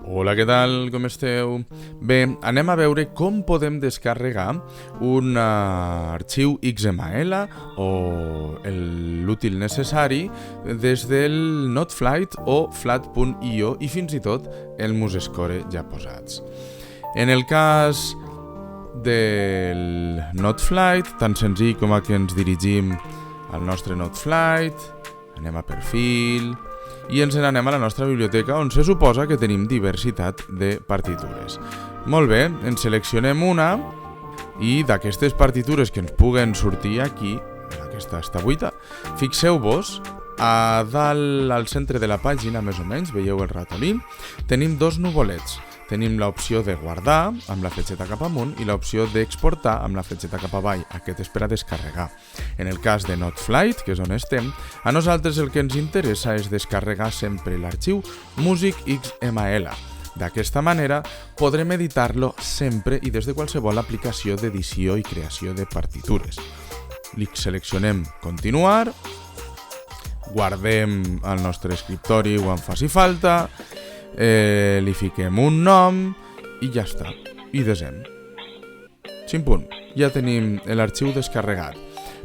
Hola, què tal? Com esteu? Bé, anem a veure com podem descarregar un arxiu XML o l'útil necessari des del Noteflight o flat.io i fins i tot el Musescore ja posats. En el cas del Noteflight, tan senzill com que ens dirigim al nostre Noteflight, anem a perfil i ens n'anem a la nostra biblioteca on se suposa que tenim diversitat de partitures. Molt bé, en seleccionem una i d'aquestes partitures que ens puguen sortir aquí, aquesta està buida, fixeu-vos, a dalt al centre de la pàgina, més o menys, veieu el ratolí, tenim dos nuvolets. Tenim l'opció de guardar amb la fletxeta cap amunt i l'opció d'exportar amb la fletxeta cap avall. Aquest és per a descarregar. En el cas de Noteflight, que és on estem, a nosaltres el que ens interessa és descarregar sempre l'arxiu music.xml. D'aquesta manera podrem editar-lo sempre i des de qualsevol aplicació d'edició i creació de partitures. Li seleccionem continuar, guardem al nostre escriptori quan faci falta, li fiquem un nom i ja està, i desem. Ximpunt, ja tenim l'arxiu descarregat.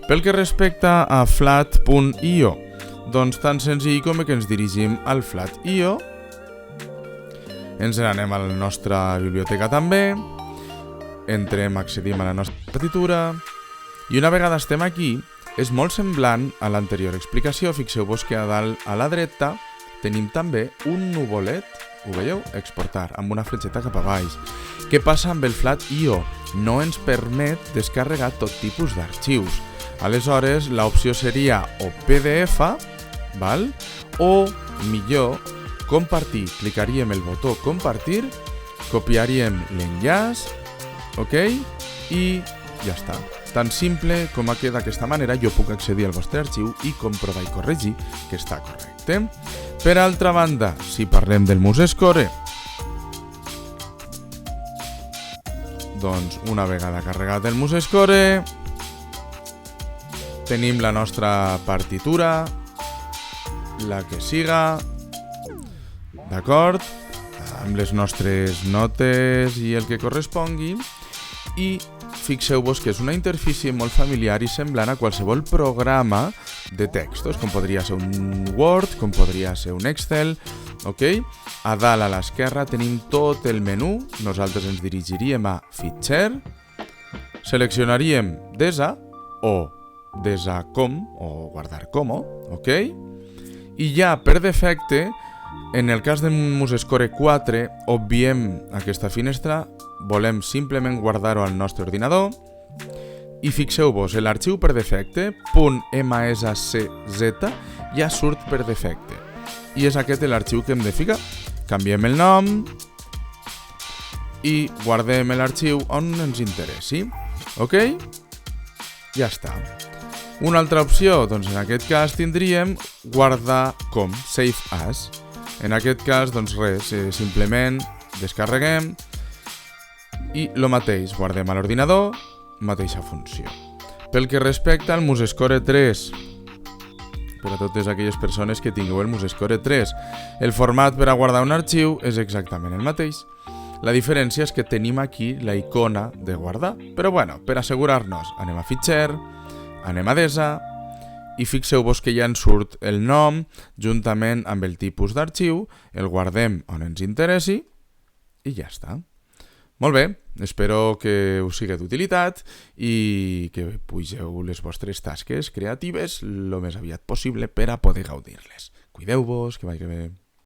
Pel que respecta a flat.io, doncs tan senzill com que ens dirigim al flat.io, ens n'anem a la nostra biblioteca també, entrem, accedim a la nostra partitura, i una vegada estem aquí, és molt semblant a l'anterior explicació. Fixeu-vos que a dalt a la dreta tenim també un nuvolet, ho veieu? Exportar, amb una fletxeta cap a baix. Què passa amb el flat.io? No ens permet descarregar tot tipus d'arxius. Aleshores, l'opció seria o PDF, val? O, millor, compartir. Clicaríem el botó compartir, copiaríem l'enllaç, ok? I ja està. Tan simple com que d'aquesta manera jo puc accedir al vostre arxiu i comprovar i corregir que està correcte. Per altra banda, si parlem del Musescore, doncs una vegada carregat el Musescore, tenim la nostra partitura, la que siga, d'acord? Amb les nostres notes i el que correspongui, i fixeu-vos que és una interfície molt familiar i semblant a qualsevol programa de textos, com podria ser un Word, com podria ser un Excel, ok? A dalt a l'esquerra tenim tot el menú, nosaltres ens dirigiríem a Fitxer, seleccionaríem Desa o Desa com o Guardar como, ok? I ja per defecte, en el cas del Musescore 4, obviem aquesta finestra, volem simplement guardar-ho al nostre ordinador i fixeu-vos, l'arxiu per defecte .mscz ja surt per defecte i és aquest l'arxiu que hem de ficar. Canviem el nom i guardem l'arxiu on ens interessi, ok? Ja està. Una altra opció, doncs en aquest cas tindríem guardar com, save as. En aquest cas, doncs res, simplement descarreguem i el mateix, guardem a l'ordinador, mateixa funció. Pel que respecta al Musescore 3, per a totes aquelles persones que tingueu el Musescore 3, el format per a guardar un arxiu és exactament el mateix. La diferència és que tenim aquí la icona de guardar, però bueno, per assegurar-nos, anem a Fitxer, anem a Desa, i fixeu-vos que ja ens surt el nom juntament amb el tipus d'arxiu, el guardem on ens interessi i ja està. Molt bé, espero que us sigui d'utilitat i que pugeu les vostres tasques creatives el més aviat possible per a poder gaudir-les. Cuideu-vos, que vagi bé.